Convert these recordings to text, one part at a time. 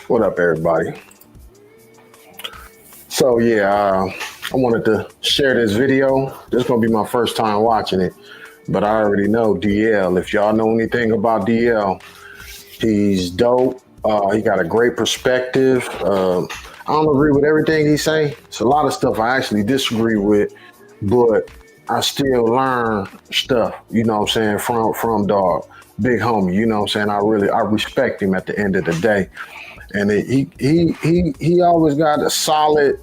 What up, everybody? So I wanted to share this video. This is gonna be my first time watching it, but I already know DL. If y'all know anything about DL, he's dope. He got a great perspective. I don't agree with everything he say. It's a lot of stuff I actually disagree with, but I still learn stuff. You know what I'm saying from dog, big homie. You know what I'm saying. I respect him at the end of the day. And he always got a solid,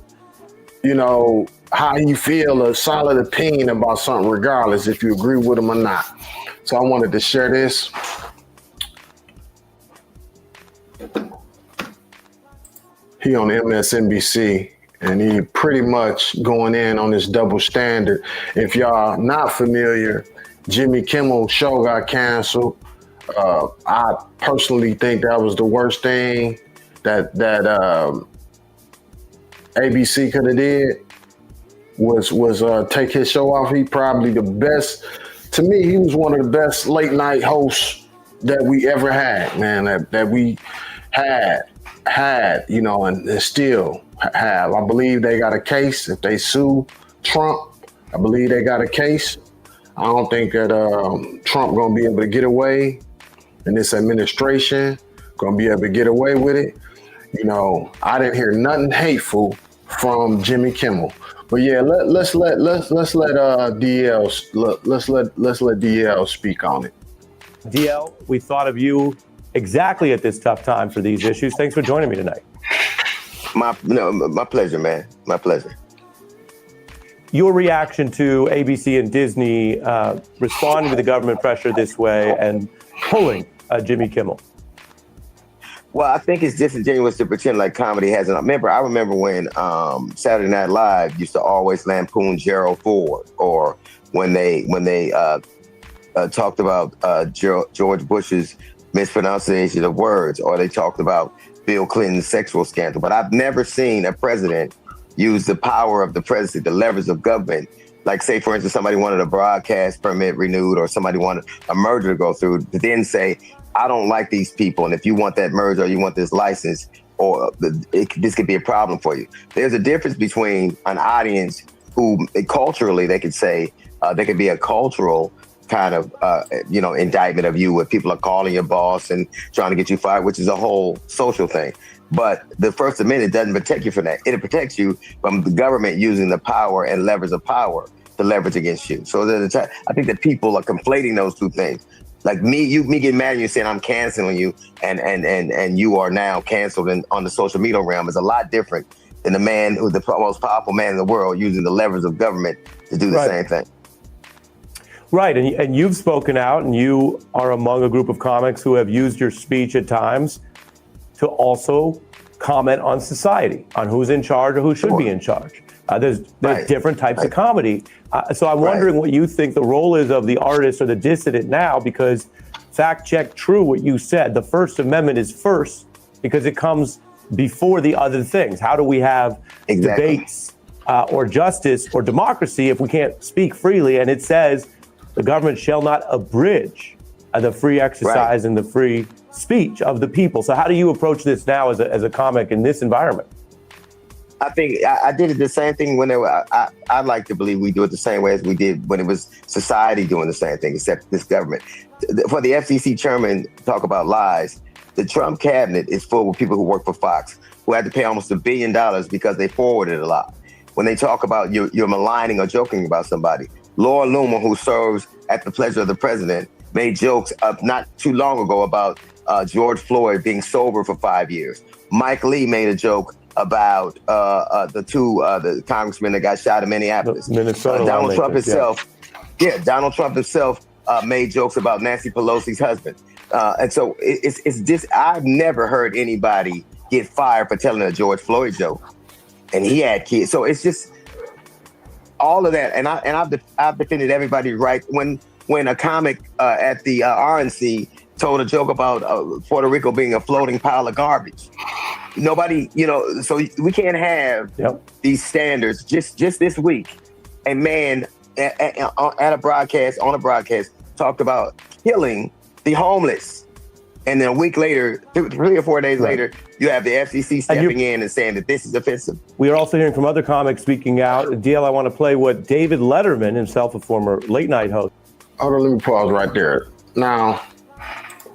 how you feel, a solid opinion about something, regardless if you agree with him or not. So I wanted to share this. He on MSNBC, and he pretty much going in on this double standard. If y'all not familiar, Jimmy Kimmel show got canceled. I personally think that was the worst thing that ABC could have did was take his show off. He probably the best, to me, he was one of the best late night hosts that we ever had, man, that we had, and still have. I believe they got a case. If they sue Trump, I believe they got a case. I don't think that Trump gonna be able to get away in this administration, gonna be able to get away with it. I didn't hear nothing hateful from Jimmy Kimmel. But yeah, let's let DL speak on it. DL, we thought of you exactly at this tough time for these issues. Thanks for joining me tonight. My pleasure, man. My pleasure. Your reaction to ABC and Disney responding to the government pressure this way and pulling Jimmy Kimmel? Well, I think it's disingenuous to pretend like comedy hasn't. I remember when Saturday Night Live used to always lampoon Gerald Ford, or when they talked about George Bush's mispronunciation of words, or they talked about Bill Clinton's sexual scandal. But I've never seen a president use the power of the presidency, the levers of government. Like, say, for instance, somebody wanted a broadcast permit renewed, or somebody wanted a merger to go through, to then say, I don't like these people, and if you want that merger or you want this license, or this could be a problem for you. There's a difference between an audience who culturally they could say, there could be a cultural kind of, indictment of you, where people are calling your boss and trying to get you fired, which is a whole social thing. But the First Amendment doesn't protect you from that. It protects you from the government using the power and levers of power to leverage against you. So I think that people are conflating those two things. Like me getting mad at you saying I'm canceling you, and you are now canceled on the social media realm is a lot different than the man who's the most powerful man in the world using the levers of government to do the same thing. Right, and you've spoken out, and you are among a group of comics who have used your speech at times to also comment on society, on who's in charge or who should be in charge. There's different types of comedy. So I'm wondering what you think the role is of the artist or the dissident now, because fact check true what you said. The First Amendment is first because it comes before the other things. How do we have debates or justice or democracy if we can't speak freely? And it says the government shall not abridge the free exercise and the free speech of the people. So how do you approach this now as a comic in this environment? I think I did it the same thing when I like to believe we do it the same way as we did when it was society doing the same thing, except this government. For the FCC chairman to talk about lies, the Trump cabinet is full of people who work for Fox, who had to pay almost $1 billion because they forwarded a lot. When they talk about you're maligning or joking about somebody, Laura Loomer, who serves at the pleasure of the president, made jokes not too long ago about George Floyd being sober for 5 years. Mike Lee made a joke about the congressmen that got shot in Minneapolis. Donald Trump himself made jokes about Nancy Pelosi's husband. And so it's just, I've never heard anybody get fired for telling a George Floyd joke. And he had kids. So it's just all of that. And I've defended everybody's right. When a comic at the RNC told a joke about Puerto Rico being a floating pile of garbage. Nobody, so we can't have these standards. Just this week, a man on a broadcast talked about killing the homeless. And then a week later, 3 or 4 days later, you have the FCC stepping in and saying that this is offensive. We are also hearing from other comics speaking out. DL, I want to play what David Letterman, himself a former late night host. Hold on, let me pause right there. Now,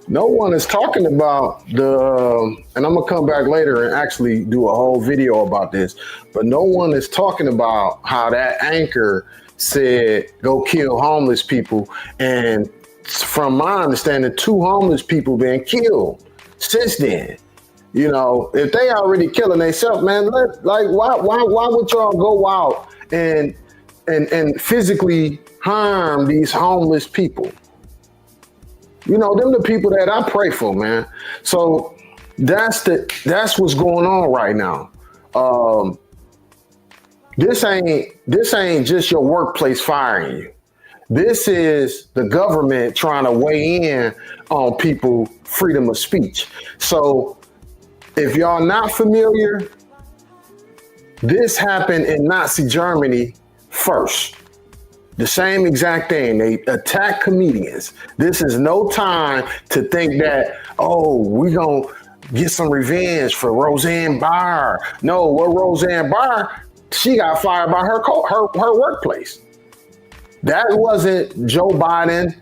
no one is talking about and I'm gonna come back later and actually do a whole video about this, but no one is talking about how that anchor said, go kill homeless people. And from my understanding, 2 homeless people been killed since then. You know, if they already killing themselves, man, why would y'all go out and physically harm these homeless people? You know, them the people that I pray for, man. So that's what's going on right now. This ain't just your workplace firing you. This is the government trying to weigh in on people freedom of speech. So if y'all not familiar, this happened in Nazi Germany first. The same exact thing. They attack comedians. This is no time to think that, oh, we gonna get some revenge for Roseanne Barr. No, what Roseanne Barr, she got fired by her workplace. That wasn't Joe Biden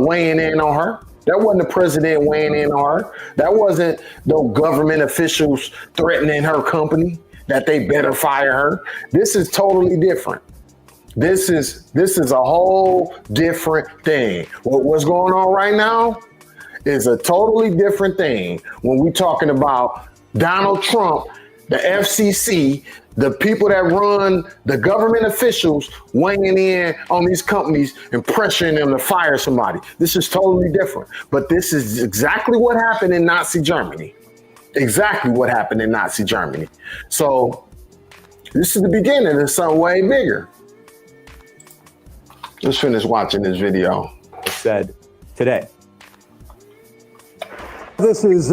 weighing in on her. That wasn't the president weighing in on her. That wasn't no government officials threatening her company that they better fire her. This is totally different. This is a whole different thing. What's going on right now is a totally different thing when we're talking about Donald Trump, the FCC, the people that run the government officials weighing in on these companies and pressuring them to fire somebody. This is totally different. But this is exactly what happened in Nazi Germany. Exactly what happened in Nazi Germany. So this is the beginning of something way bigger. Let's finish watching this video. Said today. This is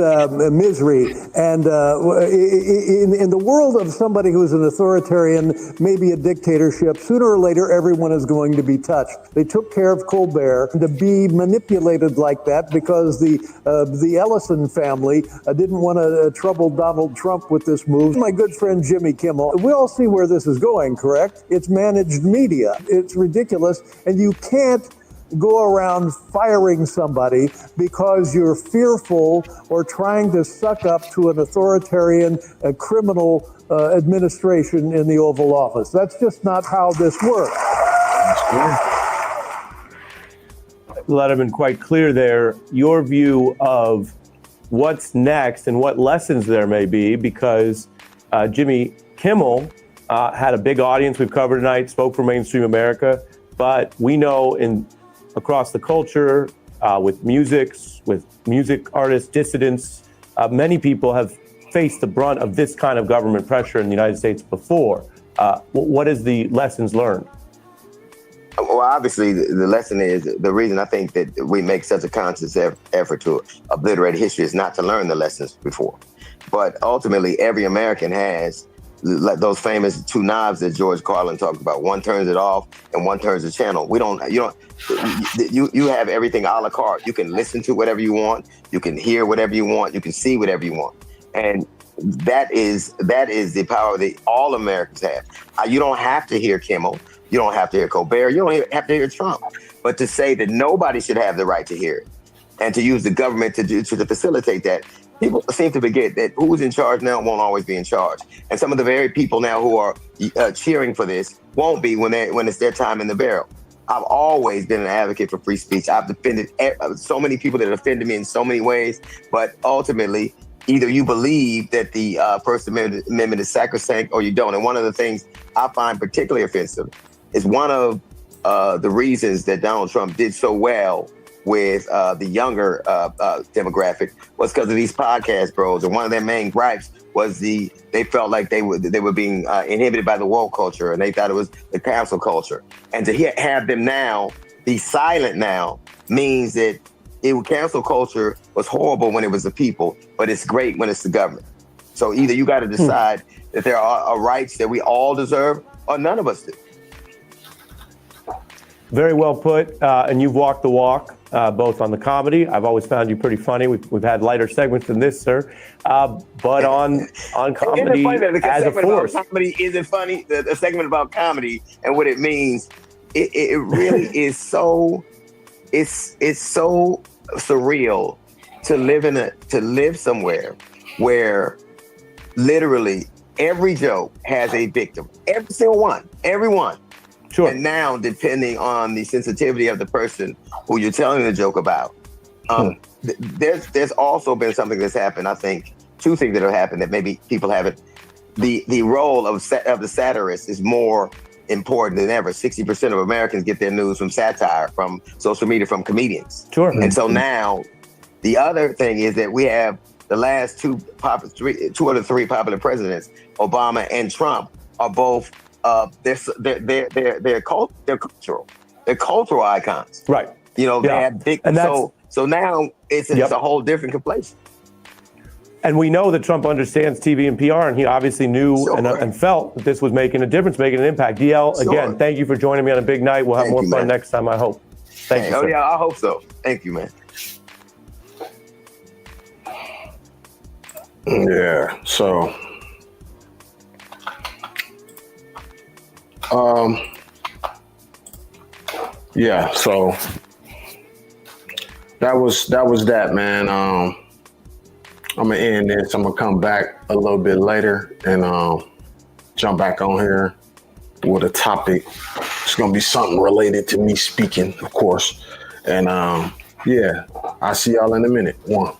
misery, and in the world of somebody who's an authoritarian, maybe a dictatorship, sooner or later everyone is going to be touched. They took care of Colbert to be manipulated like that because the Ellison family didn't want to trouble Donald Trump with this move. My good friend Jimmy Kimmel, we all see where this is going, correct? It's managed media. It's ridiculous, and you can't go around firing somebody because you're fearful or trying to suck up to an authoritarian criminal administration in the Oval Office. That's just not how this works. Letterman, quite clear there, your view of what's next and what lessons there may be, because Jimmy Kimmel had a big audience we've covered tonight, spoke for mainstream America, but we know across the culture, with music artists, dissidents, many people have faced the brunt of this kind of government pressure in the United States before. What is the lessons learned? Well, obviously, the lesson is, the reason I think that we make such a conscious effort to obliterate history is not to learn the lessons before. But ultimately, every American has like those famous 2 knobs that George Carlin talked about. One turns it off and one turns the channel. You have everything a la carte. You can listen to whatever you want. You can hear whatever you want. You can see whatever you want. And that is the power that all Americans have. You don't have to hear Kimmel. You don't have to hear Colbert. You don't have to hear Trump. But to say that nobody should have the right to hear it and to use the government to facilitate that, people seem to forget that who's in charge now won't always be in charge. And some of the very people now who are cheering for this won't be when it's their time in the barrel. I've always been an advocate for free speech. I've defended so many people that offended me in so many ways. But ultimately, either you believe that the First Amendment is sacrosanct or you don't. And one of the things I find particularly offensive is one of the reasons that Donald Trump did so well with the younger demographic was because of these podcast bros. And one of their main gripes was they felt like they were being inhibited by the woke culture, and they thought it was the cancel culture. And to have them now be silent now means that cancel culture was horrible when it was the people, but it's great when it's the government. So either you got to decide that there are rights that we all deserve, or none of us do. Very well put, and you've walked the walk. both on the comedy. I've always found you pretty funny. We've had lighter segments than this, sir. But on comedy as a force. Comedy isn't funny. The segment about comedy and what it means, it really is so. It's so surreal to live somewhere where literally every joke has a victim. Every single one. Everyone. Sure. And now, depending on the sensitivity of the person who you're telling the joke about, there's also been something that's happened. I think two things that have happened that maybe people haven't. The role of the satirist is more important than ever. 60% of Americans get their news from satire, from social media, from comedians. Sure. And so now, the other thing is that we have the last two of the three popular presidents, Obama and Trump, are both they're cultural icons. Right. You know, they have big. And so now it's a whole different complexion. And we know that Trump understands TV and PR, and he obviously knew and felt that this was making a difference, making an impact. DL, again, thank you for joining me on a big night. We'll have more fun next time, I hope. Thank you. Oh, yeah, I hope so. Thank you, man. Yeah, so yeah, so that was that, man. I'm gonna end this. I'm gonna come back a little bit later and jump back on here with a topic. It's gonna be something related to me speaking, of course. And yeah, I'll see y'all in a minute. One.